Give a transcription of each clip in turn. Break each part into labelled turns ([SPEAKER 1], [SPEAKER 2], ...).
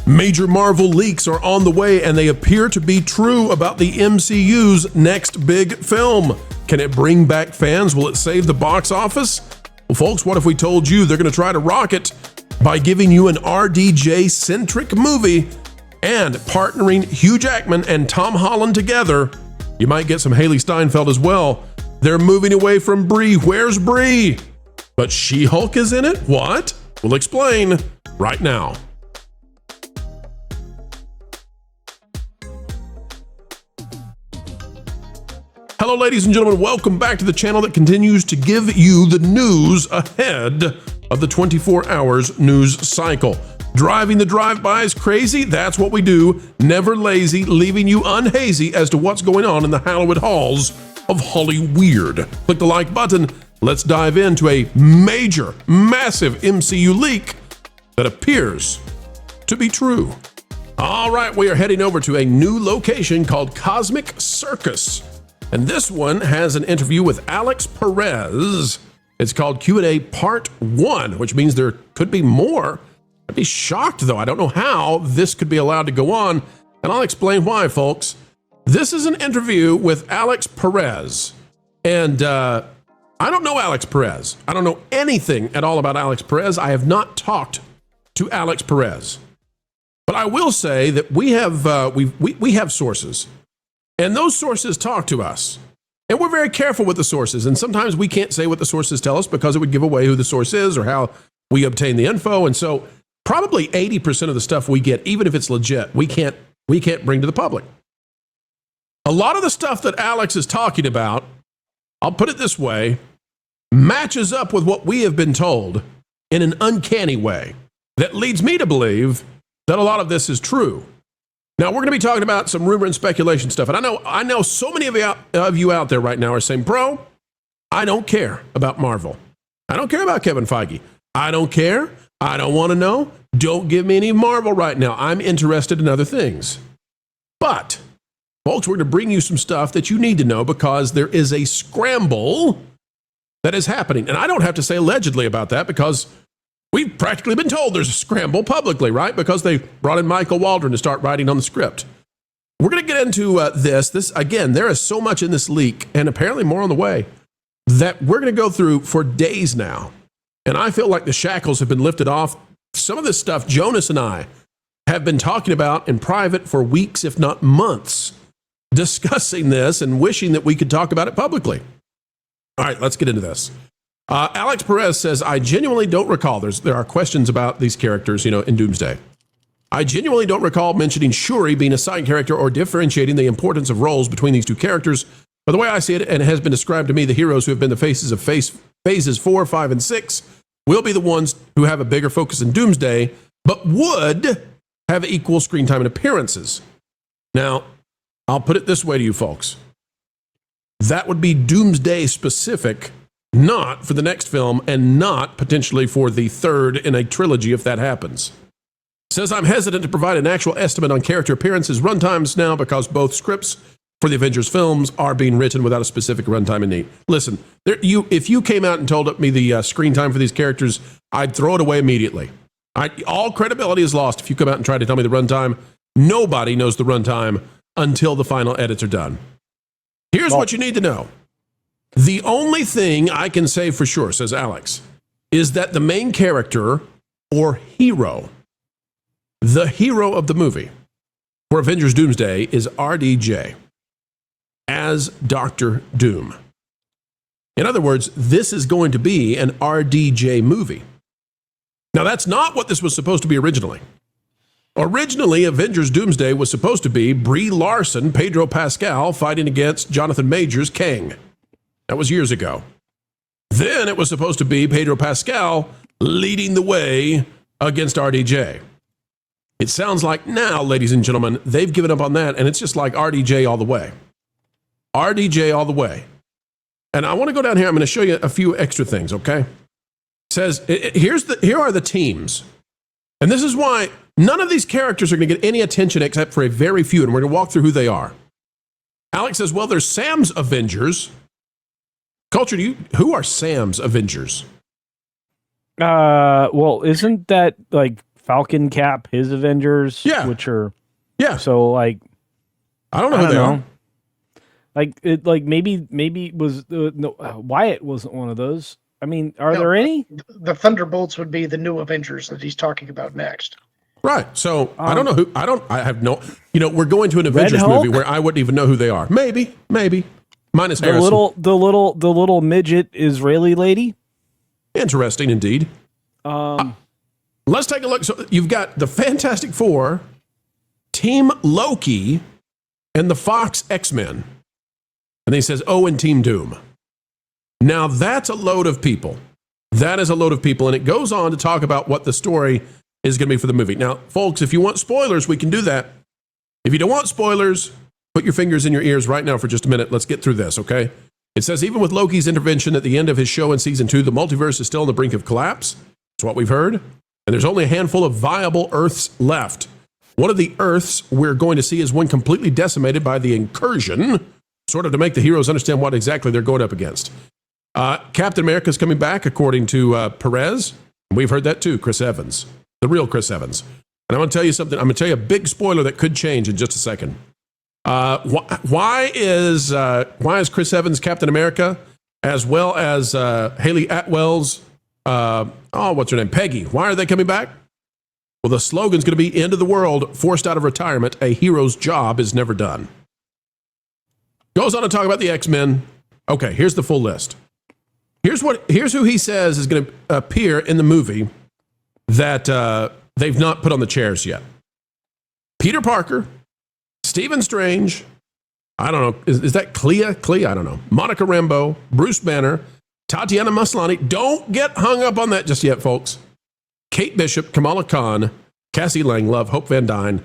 [SPEAKER 1] Major Marvel leaks are on the way, and they appear to be true about the MCU's next big film. Can it bring back fans? Will it save the box office? Well, folks, what if we told you they're going to try to rock it by giving you an RDJ-centric movie and partnering Hugh Jackman and Tom Holland together? You might get some Haley Steinfeld as well. They're moving away from Brie. Where's Brie? But She-Hulk is in it? What? We'll explain right now. Hello, ladies and gentlemen. Welcome back to the channel that continues to give you the news ahead of the 24 hours news cycle. Driving the drive-bys crazy? That's what we do. Never lazy, leaving you unhazy as to what's going on in the hallowed halls of Hollyweird. Click the like button. Let's dive into a major, massive MCU leak that appears to be true. All right, we are heading over to a new location called Cosmic Circus. And this one has an interview with Alex Perez. It's called Q&A Part 1, which means there could be more. I'd be shocked, though. I don't know how this could be allowed to go on, and I'll explain why, folks. This is an interview with Alex Perez, and I don't know Alex Perez. I don't know anything at all about Alex Perez. I have not talked to Alex Perez. But I will say that we have sources. And those sources talk to us. And we're very careful with the sources. And sometimes we can't say what the sources tell us because it would give away who the source is or how we obtain the info. And so probably 80% of the stuff we get, even if it's legit, we can't bring to the public. A lot of the stuff that Alex is talking about, I'll put it this way, matches up with what we have been told in an uncanny way that leads me to believe that a lot of this is true. Now, we're going to be talking about some rumor and speculation stuff. And I know so many of you out there right now are saying, bro, I don't care about Marvel. I don't care about Kevin Feige. I don't care. I don't want to know. Don't give me any Marvel right now. I'm interested in other things. But, folks, we're going to bring you some stuff that you need to know because there is a scramble that is happening. And I don't have to say allegedly about that because we've practically been told there's a scramble publicly, right? Because they brought in Michael Waldron to start writing on the script. We're going to get into this. Again, there is so much in this leak, and apparently more on the way, that we're going to go through for days now. And I feel like the shackles have been lifted off. Some of this stuff Jonas and I have been talking about in private for weeks, if not months, discussing this and wishing that we could talk about it publicly. All right, let's get into this. Alex Perez says, I genuinely don't recall. There are questions about these characters, in Doomsday. I genuinely don't recall mentioning Shuri being a side character or differentiating the importance of roles between these two characters. But the way I see it, and it has been described to me, the heroes who have been the faces of phases 4, 5, and 6 will be the ones who have a bigger focus in Doomsday, but would have equal screen time and appearances. Now, I'll put it this way to you folks. That would be Doomsday specific, not for the next film, and not potentially for the third in a trilogy if that happens. Says, I'm hesitant to provide an actual estimate on character appearances runtimes now because both scripts for the Avengers films are being written without a specific runtime in need. Listen, if you came out and told me the screen time for these characters, I'd throw it away immediately. All credibility is lost if you come out and try to tell me the runtime. Nobody knows the runtime until the final edits are done. Here's what you need to know. The only thing I can say for sure, says Alex, is that the main character or hero, the hero of the movie for Avengers Doomsday is RDJ as Dr. Doom. In other words, this is going to be an RDJ movie. Now, that's not what this was supposed to be originally. Originally, Avengers Doomsday was supposed to be Brie Larson, Pedro Pascal, fighting against Jonathan Majors' Kane. That was years ago. Then it was supposed to be Pedro Pascal leading the way against RDJ. It sounds like now, ladies and gentlemen, they've given up on that, and it's just like RDJ all the way. RDJ all the way. And I want to go down here. I'm going to show you a few extra things, okay? It says, here are the teams. And this is why none of these characters are going to get any attention except for a very few, and we're going to walk through who they are. Alex says, well, there's Sam's Avengers. Culture, who are Sam's Avengers?
[SPEAKER 2] Well, isn't that like Falcon Cap, his Avengers, which are So like,
[SPEAKER 1] I don't know who they are.
[SPEAKER 2] Maybe it was Wyatt wasn't one of those. I mean, are there any?
[SPEAKER 3] The Thunderbolts would be the new Avengers that he's talking about next.
[SPEAKER 1] Right. So I don't know who. I have no. We're going to an Avengers movie where I wouldn't even know who they are. Maybe. Minus Harrison.
[SPEAKER 2] The little midget Israeli lady.
[SPEAKER 1] Interesting indeed. Let's take a look. So you've got the Fantastic Four, Team Loki, and the Fox X-Men. And he says, and Team Doom. Now that's a load of people. That is a load of people. And it goes on to talk about what the story is going to be for the movie. Now, folks, if you want spoilers, we can do that. If you don't want spoilers, put your fingers in your ears right now for just a minute. Let's get through this, okay? It says, even with Loki's intervention at the end of his show in season 2, the multiverse is still on the brink of collapse. That's what we've heard. And there's only a handful of viable Earths left. One of the Earths we're going to see is one completely decimated by the incursion, sort of to make the heroes understand what exactly they're going up against. Captain America's coming back, according to Perez. We've heard that too, Chris Evans, the real Chris Evans. And I'm going to tell you something. I'm going to tell you a big spoiler that could change in just a second. Why is Chris Evans Captain America, as well as Haley Atwell's, what's her name, Peggy? Why are they coming back? Well, the slogan's going to be "End of the world, forced out of retirement. A hero's job is never done." Goes on to talk about the X-Men. Okay, here's the full list. Here's who he says is going to appear in the movie that they've not put on the chairs yet. Peter Parker, Stephen Strange, I don't know, is that Clea? I don't know. Monica Rambeau, Bruce Banner, Tatiana Maslany. Don't get hung up on that just yet, folks. Kate Bishop, Kamala Khan, Cassie Langlove, Hope Van Dyne.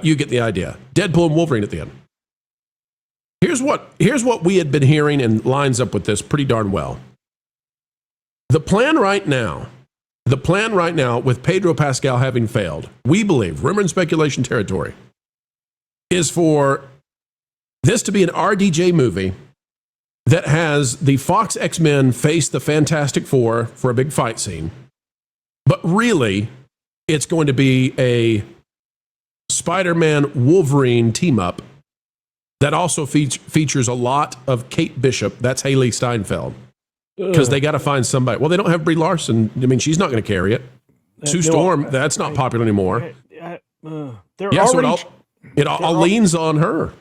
[SPEAKER 1] You get the idea. Deadpool and Wolverine at the end. Here's what we had been hearing and lines up with this pretty darn well. The plan right now, with Pedro Pascal having failed, we believe, rumor and speculation territory, is for this to be an RDJ movie that has the Fox X-Men face the Fantastic Four for a big fight scene. But really, it's going to be a Spider-Man Wolverine team-up that also features a lot of Kate Bishop. That's Haley Steinfeld. Because they got to find somebody. Well, they don't have Brie Larson. I mean, she's not going to carry it. Sue Storm, that's not popular anymore. So it all leans on her.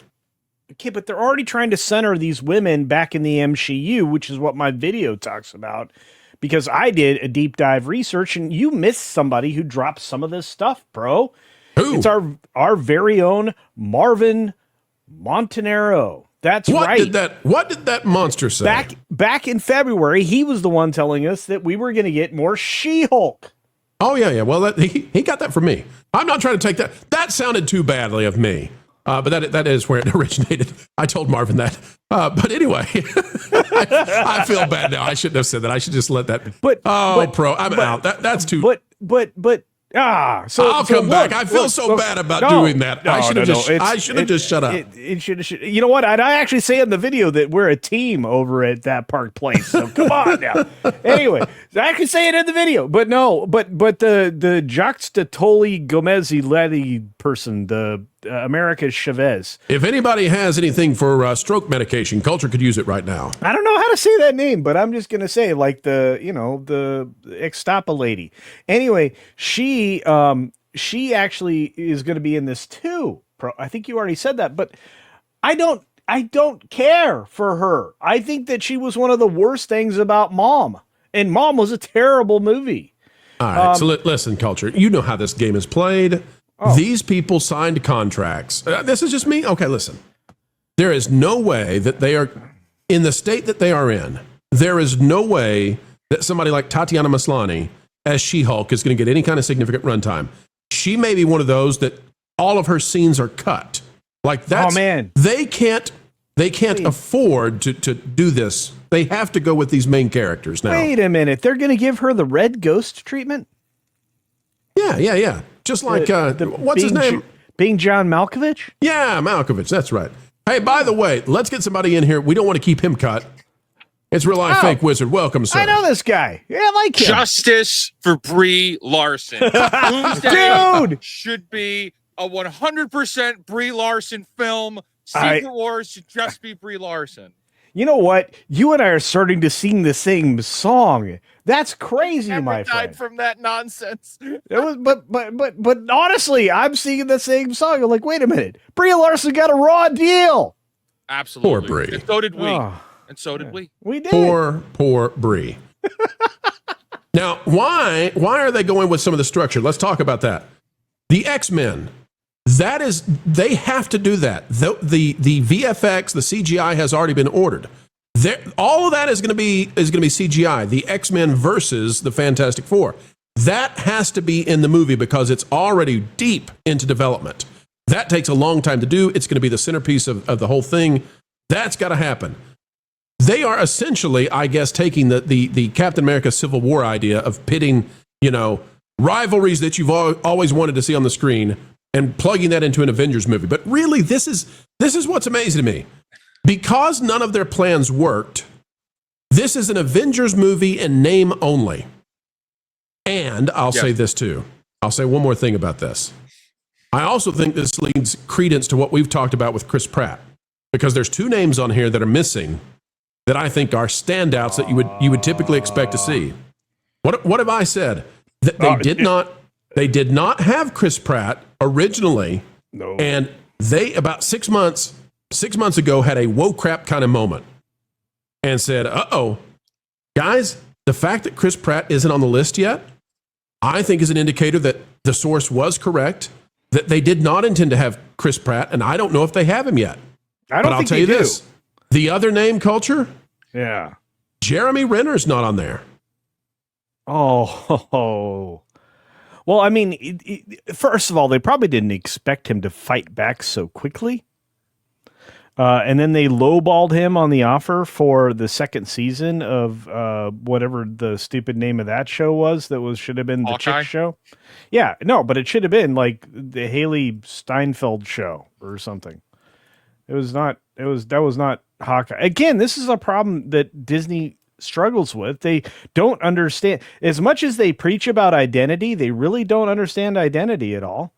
[SPEAKER 2] Okay, but they're already trying to center these women back in the MCU, which is what my video talks about. Because I did a deep dive research, and you missed somebody who dropped some of this stuff, bro.
[SPEAKER 1] Who?
[SPEAKER 2] It's our very own Marvin Montanaro. That's right.
[SPEAKER 1] What did that monster say?
[SPEAKER 2] Back in February, he was the one telling us that we were going to get more She-Hulk.
[SPEAKER 1] Oh, yeah. Well, he got that from me. I'm not trying to take that. That sounded too badly of me. But that is where it originated. I told Marvin that. But anyway, I feel bad now. I shouldn't have said that. I should just let that. I'm out. That's too.
[SPEAKER 2] So
[SPEAKER 1] I'll come back. I feel so bad about doing that. I should have just shut up.
[SPEAKER 2] It should. You know what? I actually say in the video that we're a team over at that Park Place. So come on now. Anyway, I actually say it in the video, but no, but the Juxtatoli Gomezi Letty person, the America Chavez.
[SPEAKER 1] If anybody has anything for stroke medication, Culture could use it right now.
[SPEAKER 2] I don't know how to say that name, but I'm just going to say like the Extapa lady. Anyway, she actually is going to be in this too. I think you already said that, but I don't care for her. I think that she was one of the worst things about Mom, and Mom was a terrible movie.
[SPEAKER 1] All right, so listen, Culture, you know how this game is played. These people signed contracts. This is just me. Okay, listen. There is no way that they are in the state that they are in. There is no way that somebody like Tatiana Maslany as She-Hulk is going to get any kind of significant runtime. She may be one of those that all of her scenes are cut. Like that's,
[SPEAKER 2] oh man,
[SPEAKER 1] they can't afford to do this. They have to go with these main characters now.
[SPEAKER 2] Wait a minute, they're going to give her the Red Ghost treatment?
[SPEAKER 1] Yeah. Just like, what's his name?
[SPEAKER 2] Being John Malkovich?
[SPEAKER 1] Yeah, Malkovich, that's right. Hey, by the way, let's get somebody in here. We don't want to keep him cut. It's real life fake wizard. Welcome, sir.
[SPEAKER 2] I know this guy. Yeah, I like him.
[SPEAKER 4] Justice for Brie Larson. Doomsday
[SPEAKER 2] Dude!
[SPEAKER 4] should be a 100% Brie Larson film. Secret Wars should just be Brie Larson.
[SPEAKER 2] You know what? You and I are starting to sing the same song. That's crazy, my friend.
[SPEAKER 4] Died from that nonsense.
[SPEAKER 2] It was, but honestly, I'm singing the same song. I'm like, wait a minute. Brie Larson got a raw deal.
[SPEAKER 4] Absolutely.
[SPEAKER 1] Poor Brie.
[SPEAKER 4] And so did we.
[SPEAKER 2] Oh.
[SPEAKER 4] And so did we.
[SPEAKER 2] We did.
[SPEAKER 1] Poor Brie. Now, why are they going with some of the structure? Let's talk about that. The X-Men. They have to do that. The VFX, the CGI has already been ordered. All of that is going to be CGI. The X-Men versus the Fantastic Four. That has to be in the movie because it's already deep into development. That takes a long time to do. It's going to be the centerpiece of the whole thing. That's got to happen. They are essentially, I guess, taking the Captain America Civil War idea of pitting, rivalries that you've always wanted to see on the screen and plugging that into an Avengers movie. But really, this is what's amazing to me. Because none of their plans worked, this is an Avengers movie in name only. And I'll say this too. I'll say one more thing about this. I also think this leads credence to what we've talked about with Chris Pratt. Because there's two names on here that are missing that I think are standouts that you would typically expect to see. What have I said? They did not have Chris Pratt originally.
[SPEAKER 2] No.
[SPEAKER 1] And they about 6 months ago had a whoa crap kind of moment and said, uh-oh, guys, the fact that Chris Pratt isn't on the list yet, I think is an indicator that the source was correct, that they did not intend to have Chris Pratt, and I don't know if they have him yet. But I'll tell you this. The other name culture?
[SPEAKER 2] Yeah.
[SPEAKER 1] Jeremy Renner's not on there.
[SPEAKER 2] Oh. Well, I mean, first of all, they probably didn't expect him to fight back so quickly. And then they lowballed him on the offer for the second season of whatever the stupid name of that show was. Should have been the
[SPEAKER 4] Hawkeye?
[SPEAKER 2] chick show. Yeah, no, but it should have been like the Haley Steinfeld show or something. That was not Hawkeye. Again, this is a problem that Disney struggles with. They don't understand, as much as they preach about identity, they really don't understand identity at all.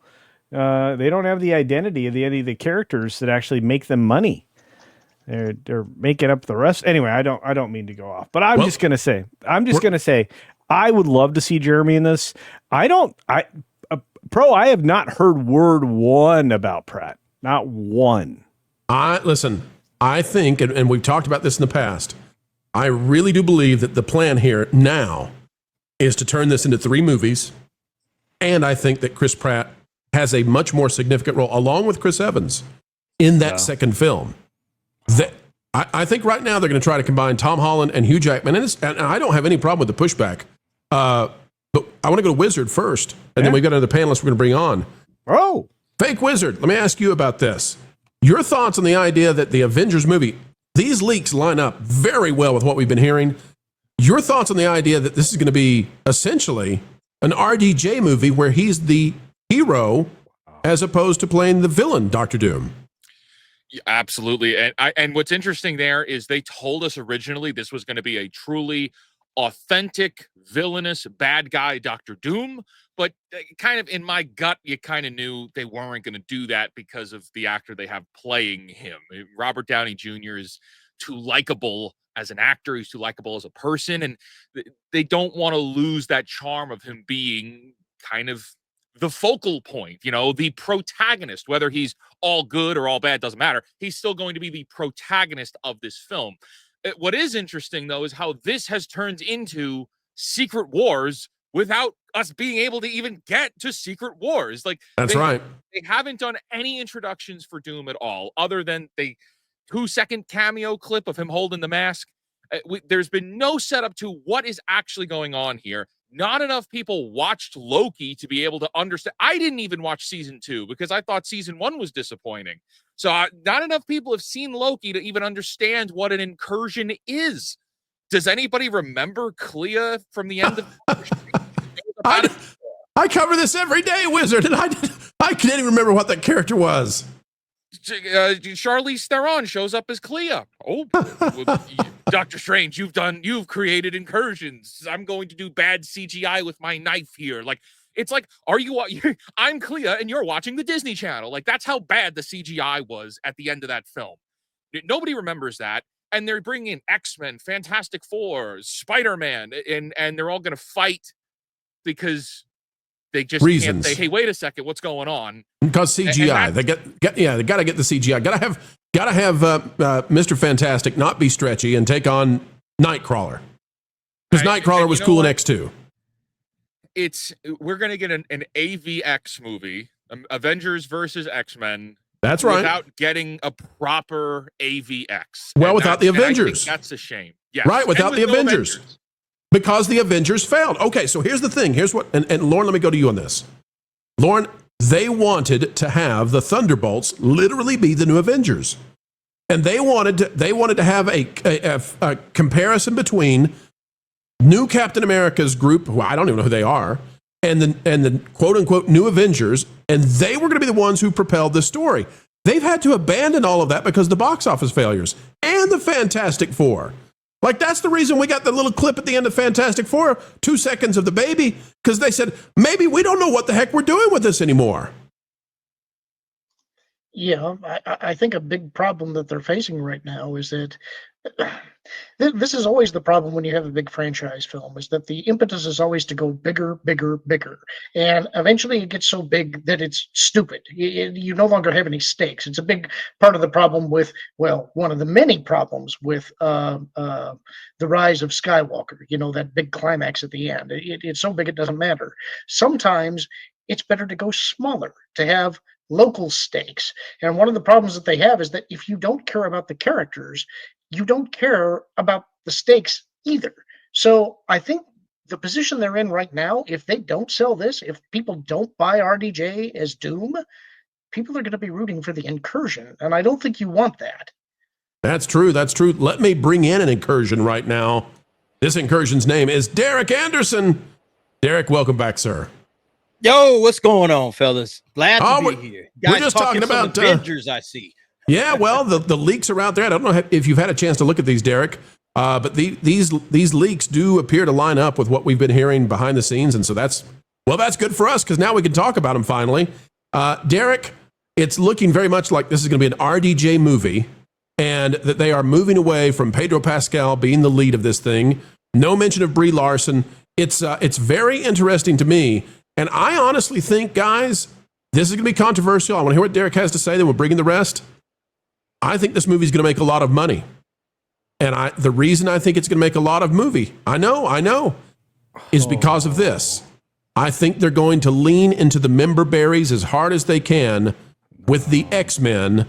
[SPEAKER 2] They don't have the identity of any of the characters that actually make them money. They're making up the rest. Anyway, I don't mean to go off, but I'm just gonna say, I would love to see Jeremy in this. I have not heard word one about Pratt. Not one.
[SPEAKER 1] I think, and we've talked about this in the past, I really do believe that the plan here now is to turn this into 3 movies. And I think that Chris Pratt has a much more significant role, along with Chris Evans, in that second film. I think right now they're going to try to combine Tom Holland and Hugh Jackman. And I don't have any problem with the pushback. But I want to go to Wizard first. And then we've got another panelist we're going to bring on.
[SPEAKER 2] Oh.
[SPEAKER 1] Fake Wizard, let me ask you about this. Your thoughts on the idea that the Avengers movie, these leaks line up very well with what we've been hearing. Your thoughts on the idea that this is going to be essentially an RDJ movie where he's the hero as opposed to playing the villain, Dr. Doom?
[SPEAKER 4] Yeah, absolutely. And what's interesting there is they told us originally this was going to be a truly authentic, villainous, bad guy Dr. Doom. But kind of in my gut, you kind of knew they weren't going to do that because of the actor they have playing him. Robert Downey Jr. is too likable as an actor. He's too likable as a person. And they don't want to lose that charm of him being kind of the focal point, the protagonist, whether he's all good or all bad, doesn't matter. He's still going to be the protagonist of this film. What is interesting, though, is how this has turned into Secret Wars without us being able to even get to Secret Wars.
[SPEAKER 1] That's right.
[SPEAKER 4] They haven't done any introductions for Doom at all, other than the 2-second cameo clip of him holding the mask. There's been no setup to what is actually going on here. Not enough people watched Loki to be able to understand. I didn't even watch season 2 because I thought season 1 was disappointing. So not enough people have seen Loki to even understand what an incursion is. Does anybody remember Clea from the end of
[SPEAKER 1] I cover this every day, Wizard, and I can't even remember what that character was.
[SPEAKER 4] Charlize Theron shows up as Clea. Oh, Doctor Strange, you've created incursions. I'm going to do bad CGI with my knife here. Like, it's like, I'm Clea and you're watching the Disney Channel. Like, that's how bad the CGI was at the end of that film. Nobody remembers that. And they're bringing in X-Men, Fantastic Four, Spider-Man, and they're all going to fight because they just can't say, hey, wait a second, what's going on?
[SPEAKER 1] Because CGI. They got to get the CGI. Got to have Mr. Fantastic not be stretchy and take on Nightcrawler. Because Nightcrawler was cool in X2.
[SPEAKER 4] We're going to get an AVX movie, Avengers versus X-Men.
[SPEAKER 1] That's right.
[SPEAKER 4] Without getting a proper AVX.
[SPEAKER 1] Well, without the Avengers.
[SPEAKER 4] That's a shame. Yes.
[SPEAKER 1] Right, without the Avengers. Because the Avengers failed. Okay, so here's the thing. Here's what, and Lauren, let me go to you on this. Lauren, they wanted to have the Thunderbolts literally be the new Avengers. And they wanted to have a comparison between new Captain America's group, who I don't even know who they are, and the quote unquote new Avengers, and they were going to be the ones who propelled this story. They've had to abandon all of that because of the box office failures and the Fantastic Four. Like, that's the reason we got the little clip at the end of Fantastic Four, 2 seconds of the baby, because they said, maybe we don't know what the heck we're doing with this anymore.
[SPEAKER 3] Yeah, I think a big problem that they're facing right now is that this is always the problem when you have a big franchise film, is that the impetus is always to go bigger, bigger, bigger. And eventually it gets so big that it's stupid. You no longer have any stakes. It's a big part of the problem with, well, one of the many problems with the rise of Skywalker, that big climax at the end. It's so big it doesn't matter. Sometimes it's better to go smaller, to have local stakes. And one of the problems that they have is that if you don't care about the characters, you don't care about the stakes either. So I think the position they're in right now, if they don't sell this, if people don't buy RDJ as Doom, people are going to be rooting for the incursion. And I don't think you want that.
[SPEAKER 1] That's true. That's true. Let me bring in an incursion right now. This incursion's name is Derek Anderson. Derek, welcome back, sir.
[SPEAKER 5] Yo, what's going on, fellas? Glad to be here. Guys,
[SPEAKER 1] we're just talking about
[SPEAKER 5] Avengers, I see.
[SPEAKER 1] Yeah, well, the leaks are out there. I don't know if you've had a chance to look at these, Derek, but these leaks do appear to line up with what we've been hearing behind the scenes, and so that's good for us because now we can talk about them finally. Derek, it's looking very much like this is going to be an RDJ movie, and that they are moving away from Pedro Pascal being the lead of this thing. No mention of Brie Larson. It's very interesting to me. And I honestly think, guys, this is going to be controversial. I want to hear what Derek has to say, then we'll bring in the rest. I think this movie is going to make a lot of money. And the reason I think it's going to make a lot of movie, I know, is because of this. I think they're going to lean into the member berries as hard as they can with the X-Men.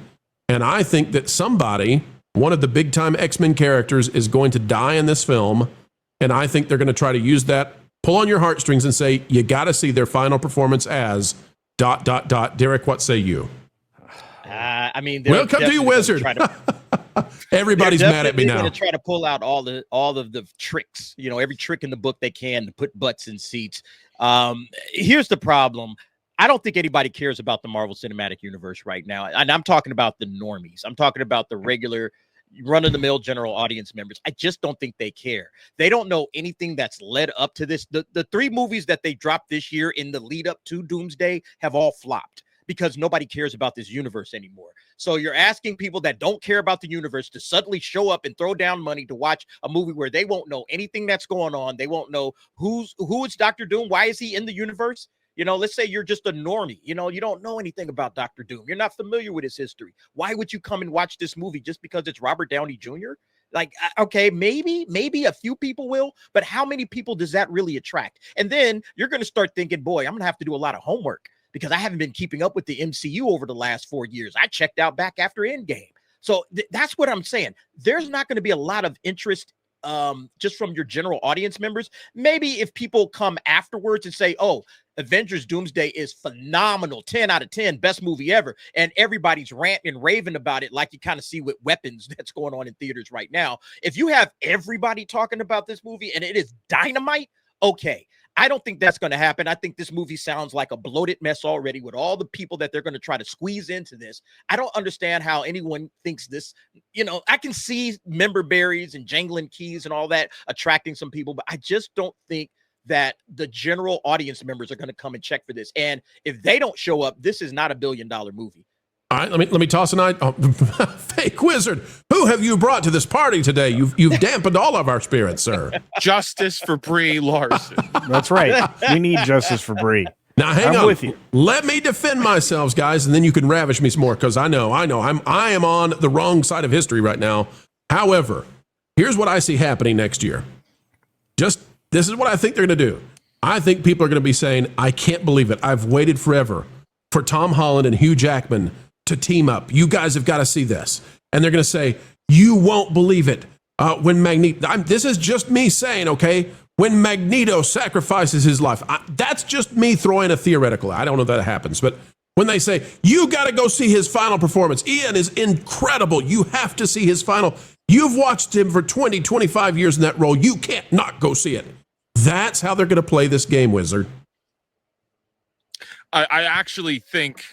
[SPEAKER 1] And I think that one of the big-time X-Men characters, is going to die in this film. And I think they're going to try to use that, pull on your heartstrings and say, you got to see their final performance as ... Derek, what say you?
[SPEAKER 5] I mean,
[SPEAKER 1] welcome to you, Wizard. Everybody's mad at me now.
[SPEAKER 5] They're going to try to pull out all of the tricks, every trick in the book they can to put butts in seats. Here's the problem. I don't think anybody cares about the Marvel Cinematic Universe right now. And I'm talking about the normies. I'm talking about the regular run-of-the-mill general audience members. I just don't think they care. They don't know anything that's led up to this. The 3 movies that they dropped this year in the lead up to Doomsday have all flopped because nobody cares about this universe anymore. So you're asking people that don't care about the universe to suddenly show up and throw down money to watch a movie where they won't know anything that's going on. They won't know who is Dr. Doom. Why is he in the universe? Let's say you're just a normie. You don't know anything about Dr. Doom. You're not familiar with his history. Why would you come and watch this movie just because it's Robert Downey Jr.? Like, okay, maybe a few people will, but how many people does that really attract? And then you're going to start thinking, boy, I'm going to have to do a lot of homework because I haven't been keeping up with the MCU over the last 4 years. I checked out back after Endgame. So that's what I'm saying. There's not going to be a lot of interest just from your general audience members. Maybe if people come afterwards and say, oh, Avengers Doomsday is phenomenal, 10 out of 10, best movie ever, and everybody's ranting and raving about it like you kind of see with Weapons that's going on in theaters right now. If you have everybody talking about this movie and it is dynamite, okay, I don't think that's going to happen. I think this movie sounds like a bloated mess already with all the people that they're going to try to squeeze into this. I don't understand how anyone thinks this, I can see member berries and jangling keys and all that attracting some people, but I just don't think that the general audience members are going to come and check for this. And if they don't show up, this is not $1 billion movie.
[SPEAKER 1] All right, let me toss an idea. Fake wizard, who have you brought to this party today? You've dampened all of our spirits, sir.
[SPEAKER 4] Justice for Brie Larson.
[SPEAKER 2] That's right. We need justice for Brie.
[SPEAKER 1] Now hang
[SPEAKER 2] I'm
[SPEAKER 1] on.
[SPEAKER 2] with you.
[SPEAKER 1] Let me defend myself, guys, and then you can ravish me some more because I know I am on the wrong side of history right now. However, here's what I see happening next year. This is what I think they're going to do. I think people are going to be saying, "I can't believe it. I've waited forever for Tom Holland and Hugh Jackman to team up. You guys have got to see this." And they're going to say, "You won't believe it." When Magneto, this is just me saying, okay, when Magneto sacrifices his life, that's just me throwing a theoretical. I don't know that happens, but when they say, "You got to go see his final performance. Ian is incredible. You have to see his final. You've watched him for 20, 25 years in that role. You can't not go see it." That's how they're going to play this game, Wizard.
[SPEAKER 4] I actually think,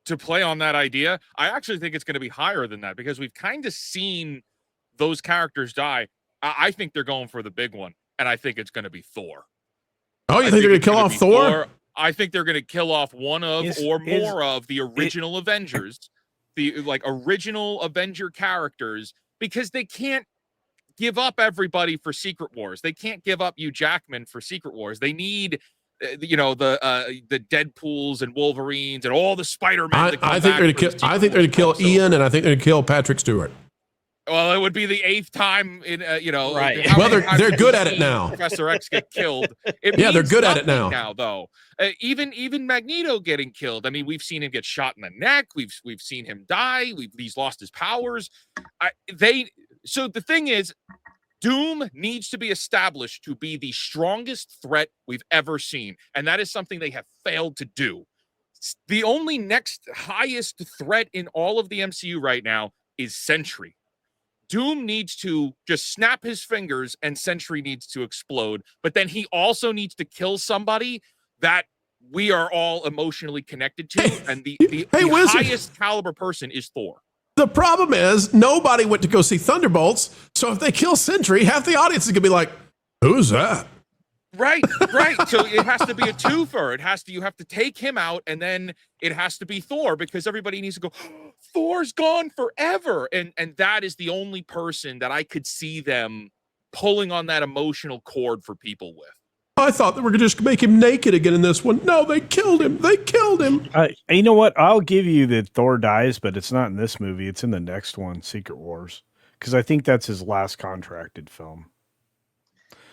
[SPEAKER 4] to play on that idea, I actually think it's going to be higher than that because we've kind of seen those characters die. I think they're going for the big one, and I think it's going to be Thor.
[SPEAKER 1] Oh, you think they're going to kill off Thor?
[SPEAKER 4] I think they're going to kill off one of more of the original Avengers, the original Avenger characters, because they can't give up everybody for Secret Wars. They can't give up Hugh Jackman for Secret Wars. They need the Deadpools and Wolverines and all the Spider-Man.
[SPEAKER 1] I think they're going to kill Ian, and I think they're going to kill Patrick Stewart.
[SPEAKER 4] Well, it would be the 8th time in
[SPEAKER 5] right.
[SPEAKER 1] Well, they're good at it now.
[SPEAKER 4] Professor X get killed.
[SPEAKER 1] Yeah, they're good at it now.
[SPEAKER 4] Now, though, even Magneto getting killed. I mean, we've seen him get shot in the neck. We've seen him die. He's lost his powers. So the thing is, Doom needs to be established to be the strongest threat we've ever seen, and that is something they have failed to do. The only next highest threat in all of the MCU right now is Sentry. Doom needs to just snap his fingers and Sentry needs to explode, but then he also needs to kill somebody that we are all emotionally connected to, and the highest caliber person is Thor.
[SPEAKER 1] The problem is nobody went to go see Thunderbolts, so if they kill Sentry, half the audience is going to be like, "Who's that?"
[SPEAKER 4] Right. So it has to be a twofer. You have to take him out, and then it has to be Thor, because everybody needs to go, "Thor's gone forever." And that is the only person that I could see them pulling on that emotional cord for people with.
[SPEAKER 1] I thought they were going to just make him naked again in this one. No, they killed him.
[SPEAKER 2] You know what? I'll give you that Thor dies, but it's not in this movie. It's in the next one, Secret Wars, because I think that's his last contracted film.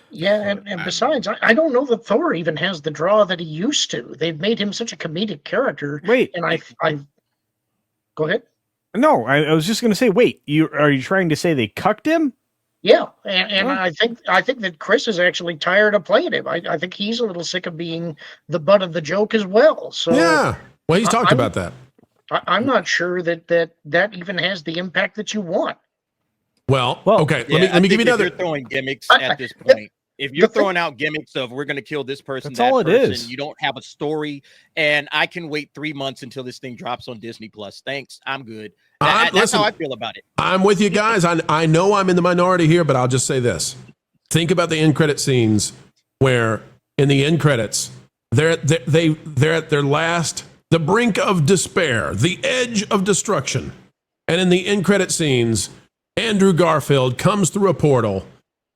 [SPEAKER 3] Yeah, and besides, I don't know that Thor even has the draw that he used to. They've made him such a comedic character.
[SPEAKER 2] Wait.
[SPEAKER 3] And I go ahead.
[SPEAKER 2] No, I was just going to say, wait, are you trying to say they cucked him?
[SPEAKER 3] Yeah, and I think that Chris is actually tired of playing him. I think he's a little sick of being the butt of the joke as well. So
[SPEAKER 1] yeah, well, he's talked about that.
[SPEAKER 3] I'm not sure that even has the impact that you want.
[SPEAKER 1] Well, okay. Let me give you another.
[SPEAKER 5] You're throwing gimmicks at this point. If you're throwing out gimmicks of we're going to kill this person,
[SPEAKER 2] that's all it is.
[SPEAKER 5] You don't have a story, and I can wait 3 months until this thing drops on Disney Plus. Thanks, I'm good. That's how I feel about it.
[SPEAKER 1] I'm with you guys. I know I'm in the minority here, but I'll just say this: think about the end credit scenes where, in the end credits, they're at their last, the brink of despair, the edge of destruction, and in the end credit scenes, Andrew Garfield comes through a portal.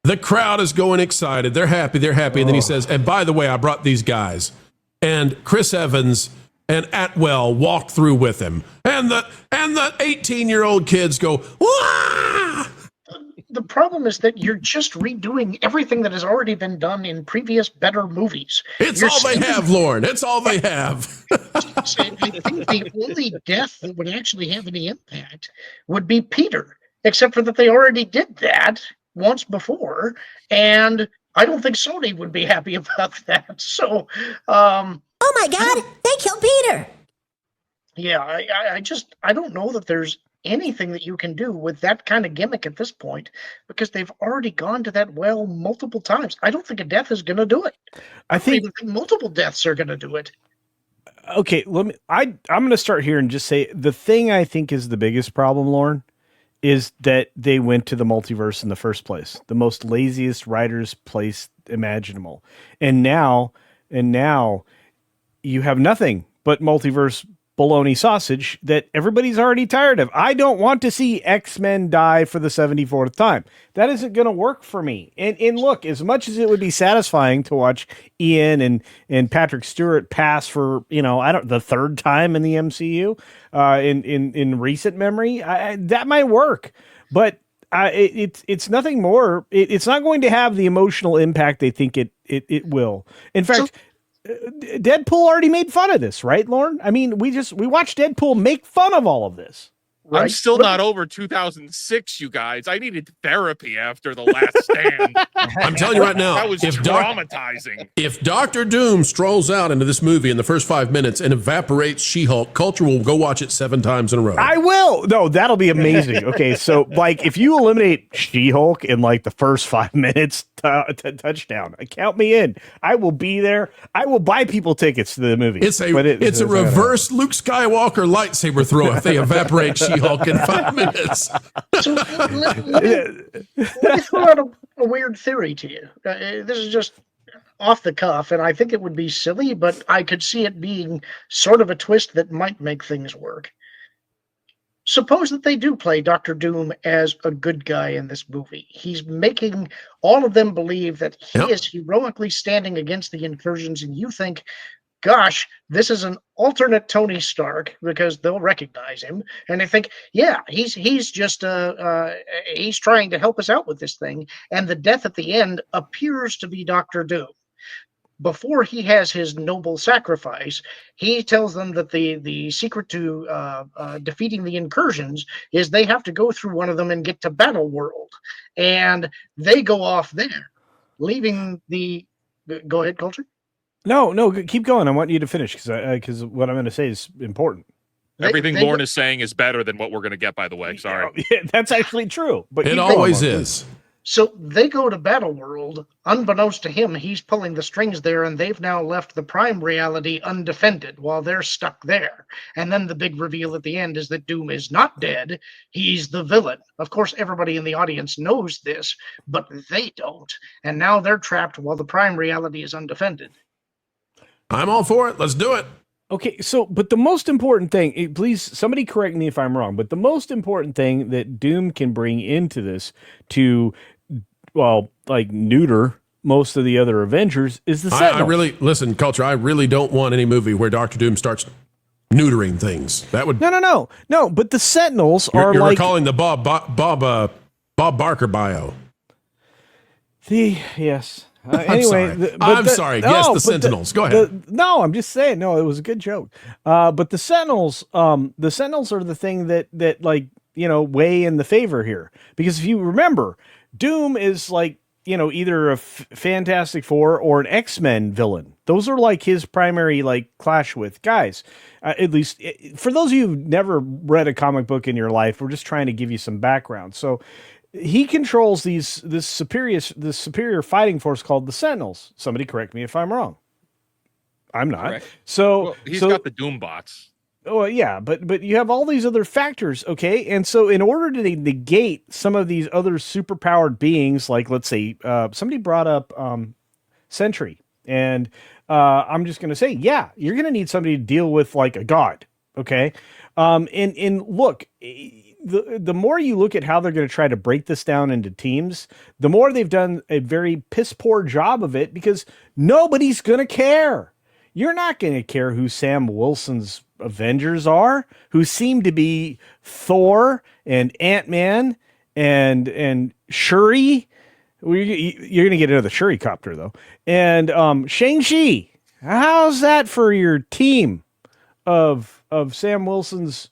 [SPEAKER 1] The crowd is going excited. They're happy. And then he says, "And by the way, I brought these guys." And Chris Evans and Atwell walk through with him. And the 18-year-old kids go, "Wah!"
[SPEAKER 3] The problem is that you're just redoing everything that has already been done in previous better movies.
[SPEAKER 1] It's all they have, Lauren. It's all they have.
[SPEAKER 3] I think the only death that would actually have any impact would be Peter, except for that they already did that once before, and I don't think Sony would be happy about that. So,
[SPEAKER 6] oh my God, they killed Peter.
[SPEAKER 3] Yeah, I don't know that there's anything that you can do with that kind of gimmick at this point, because they've already gone to that well multiple times. I don't think a death is going to do it.
[SPEAKER 2] I
[SPEAKER 3] don't
[SPEAKER 2] think
[SPEAKER 3] even think multiple deaths are going to do it.
[SPEAKER 2] okay, I'm going to start here and just say the thing I think is the biggest problem, Lauren, is that they went to the multiverse in the first place, the most laziest writer's place imaginable. And now you have nothing but multiverse bologna sausage that everybody's already tired of. I don't want to see X-Men die for the 74th time. That isn't going to work for me. And look, as much as it would be satisfying to watch Ian and Patrick Stewart pass for, the third time in the MCU, in recent memory, that might work, but it's nothing more. It's not going to have the emotional impact they think it will. In fact, Deadpool already made fun of this, right, Lauren? I mean, we watched Deadpool make fun of all of this.
[SPEAKER 3] Right?
[SPEAKER 4] I'm still not over 2006, you guys. I needed therapy after The Last Stand.
[SPEAKER 1] I'm telling you right now,
[SPEAKER 4] that was traumatizing.
[SPEAKER 1] If Doctor Doom strolls out into this movie in the first 5 minutes and evaporates She-Hulk, culture will go watch it 7 times in a row.
[SPEAKER 2] I will. No, that'll be amazing. Okay, so like if you eliminate She-Hulk in like the first 5 minutes, touchdown. Count me in. I will be there. I will buy people tickets to the movie.
[SPEAKER 1] It's a reverse Luke Skywalker lightsaber throw if they evaporate She-Hulk in 5 minutes.
[SPEAKER 3] So let me throw out a weird theory to you. This is just off the cuff, and I think it would be silly, but I could see it being sort of a twist that might make things work. Suppose that they do play Dr. Doom as a good guy in this movie. He's making all of them believe that he is heroically standing against the incursions, and you think, gosh, this is an alternate Tony Stark, because they'll recognize him, and they think, yeah, he's just he's trying to help us out with this thing, and the death at the end appears to be Dr. Doom. Before he has his noble sacrifice, he tells them that the secret to defeating the incursions is they have to go through one of them and get to Battle World, and they go off there, leaving the. Go ahead, Culture.
[SPEAKER 2] No, keep going. I want you to finish because what I'm going to say is important.
[SPEAKER 4] Everything Lauren is saying is better than what we're going to get, by the way. Sorry.
[SPEAKER 2] Yeah, that's actually true. But
[SPEAKER 1] it always is.
[SPEAKER 3] So they go to Battle World. Unbeknownst to him, he's pulling the strings there, and they've now left the Prime reality undefended while they're stuck there. And then the big reveal at the end is that Doom is not dead. He's the villain. Of course, everybody in the audience knows this, but they don't. And now they're trapped while the Prime reality is undefended.
[SPEAKER 1] I'm all for it. Let's do it.
[SPEAKER 2] Okay, so, but the most important thing, please, somebody correct me if I'm wrong, but the most important thing that Doom can bring into this to, well, like neuter most of the other Avengers is the Sentinels.
[SPEAKER 1] Listen, Culture, I really don't want any movie where Doctor Doom starts neutering things. That would
[SPEAKER 2] No, but the Sentinels are
[SPEAKER 1] you're
[SPEAKER 2] like
[SPEAKER 1] recalling the Bob Barker bio.
[SPEAKER 2] Yes.
[SPEAKER 1] I'm sorry. Yes, the Sentinels. Go ahead.
[SPEAKER 2] No, I'm just saying. No, it was a good joke. But the Sentinels are the thing that like, weigh in the favor here. Because if you remember, Doom is like, either a Fantastic Four or an X-Men villain. Those are like his primary like clash with guys. At least for those of you who've never read a comic book in your life, we're just trying to give you some background. So he controls this superior fighting force called the Sentinels. Somebody correct me if I'm wrong. I'm not.
[SPEAKER 4] Correct.
[SPEAKER 2] So
[SPEAKER 4] he's got the Doom bots.
[SPEAKER 2] Oh yeah, but you have all these other factors, okay? And so in order to negate some of these other superpowered beings, like let's say somebody brought up Sentry, and I'm just going to say, yeah, you're going to need somebody to deal with like a god, okay? And look. The more you look at how they're going to try to break this down into teams, the more they've done a very piss poor job of it, because nobody's going to care. You're not going to care who Sam Wilson's Avengers are, who seem to be Thor and Ant-Man and Shuri. You're going to get another Shuri copter though. And Shang-Chi. How's that for your team of Sam Wilson's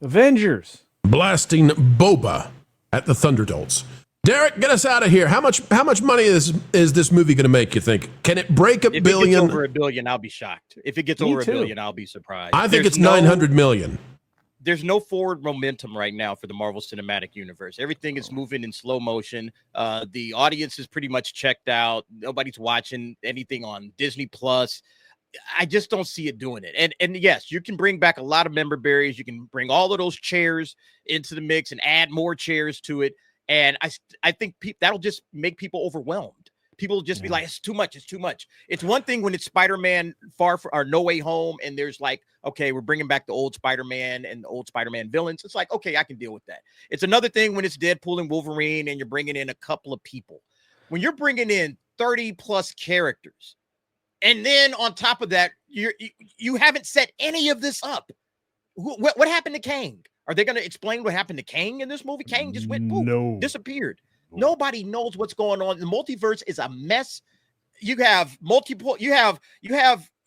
[SPEAKER 2] Avengers?
[SPEAKER 1] Blasting Boba at the Thunderdolts. Derek, get us out of here. How much money is this movie going to make, you think? Can it break $1 billion?
[SPEAKER 5] If it gets over $1 billion, I'll be shocked. If it gets over $1 billion, I'll be surprised.
[SPEAKER 1] I think it's 900 million.
[SPEAKER 5] there's no forward momentum right now for the Marvel Cinematic Universe. Everything is moving in slow motion. The audience is pretty much checked out. Nobody's watching anything on Disney Plus. I just don't see it doing it. And yes, you can bring back a lot of member berries. You can bring all of those chairs into the mix and add more chairs to it. And I think that'll just make people overwhelmed. People will just be like, it's too much. It's too much. It's one thing when it's Spider-Man or No Way Home. And there's like, okay, we're bringing back the old Spider-Man and the old Spider-Man villains. It's like, okay, I can deal with that. It's another thing when it's Deadpool and Wolverine and you're bringing in a couple of people. When you're bringing in 30 plus characters, and then on top of that, you haven't set any of this up. What happened to Kane? Are they going to explain what happened to Kane in this movie? Kane just went poof, disappeared. Nobody knows what's going on. The multiverse is a mess. You have multiple. You have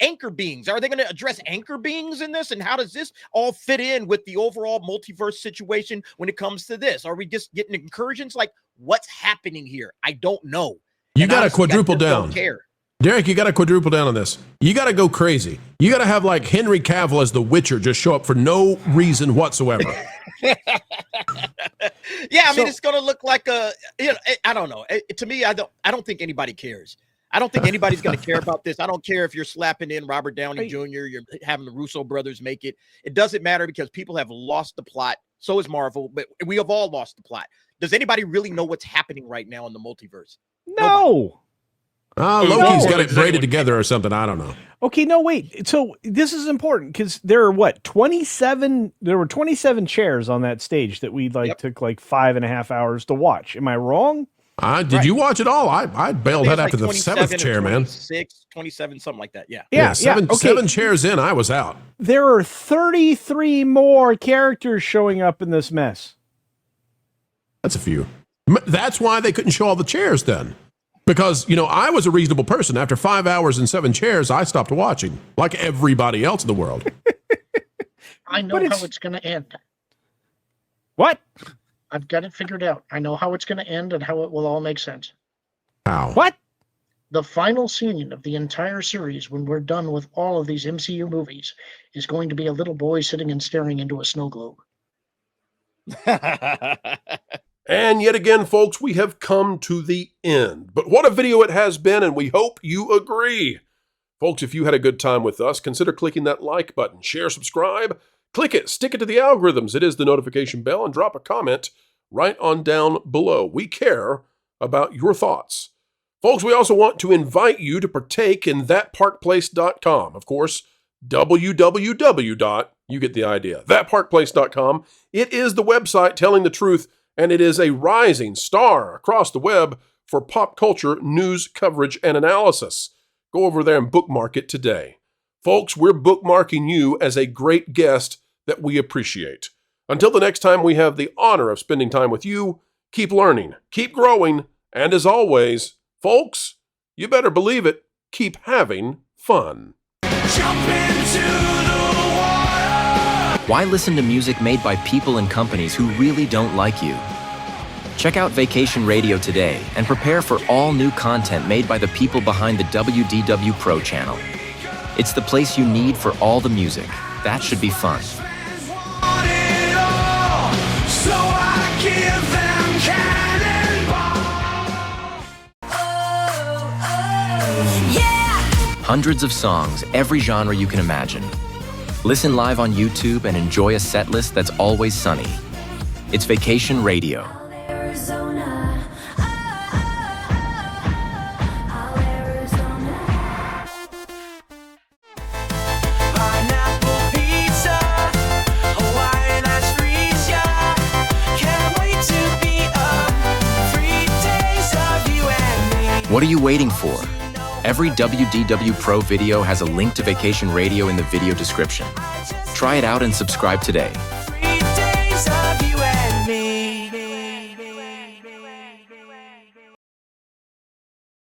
[SPEAKER 5] anchor beings. Are they going to address anchor beings in this? And how does this all fit in with the overall multiverse situation when it comes to this? Are we just getting incursions? Like, what's happening here? I don't know.
[SPEAKER 1] You got to quadruple down. Derek, you got to quadruple down on this. You got to go crazy. You got to have like Henry Cavill as the Witcher just show up for no reason whatsoever.
[SPEAKER 5] Yeah, I mean, it's going to look like I don't know. To me, I don't think anybody cares. I don't think anybody's going to care about this. I don't care if you're slapping in Robert Downey Jr., you're having the Russo brothers make it. It doesn't matter because people have lost the plot. So is Marvel, but we have all lost the plot. Does anybody really know what's happening right now in the multiverse?
[SPEAKER 2] No.
[SPEAKER 1] Loki's got it braided together or something. I don't know.
[SPEAKER 2] Okay, no, wait. So this is important because there are 27? There were 27 chairs on that stage that we took like 5.5 hours to watch. Am I wrong?
[SPEAKER 1] Did you watch it all? I bailed out after the 7th chair, man.
[SPEAKER 5] 27, something like that.
[SPEAKER 2] Yeah.
[SPEAKER 1] Seven chairs in, I was out.
[SPEAKER 2] There are 33 more characters showing up in this mess.
[SPEAKER 1] That's a few. That's why they couldn't show all the chairs then. Because, I was a reasonable person. After 5 hours and 7 chairs, I stopped watching, like everybody else in the world.
[SPEAKER 3] I know how it's going to end.
[SPEAKER 2] What?
[SPEAKER 3] I've got it figured out. I know how it's going to end and how it will all make sense.
[SPEAKER 1] How?
[SPEAKER 2] What?
[SPEAKER 3] The final scene of the entire series, when we're done with all of these MCU movies, is going to be a little boy sitting and staring into a snow globe.
[SPEAKER 1] And yet again, folks, we have come to the end. But what a video it has been, and we hope you agree. Folks, if you had a good time with us, consider clicking that like button, share, subscribe, click it, stick it to the algorithms. It is the notification bell, and drop a comment right on down below. We care about your thoughts. Folks, we also want to invite you to partake in thatparkplace.com. Of course, www. You get the idea. Thatparkplace.com. It is the website telling the truth, and it is a rising star across the web for pop culture news coverage and analysis. Go over there and bookmark it today. Folks, we're bookmarking you as a great guest that we appreciate. Until the next time we have the honor of spending time with you, keep learning, keep growing, and as always, folks, you better believe it, keep having fun.
[SPEAKER 6] Jump into the water.
[SPEAKER 7] Why listen to music made by people and companies who really don't like you? Check out Vacation Radio today and prepare for all new content made by the people behind the WDW Pro Channel. It's the place you need for all the music. That should be fun. Hundreds of songs, every genre you can imagine. Listen live on YouTube and enjoy a set list that's always sunny. It's Vacation Radio. What are you waiting for? Every WDW Pro video has a link to Vacation Radio in the video description. Try it out and subscribe today.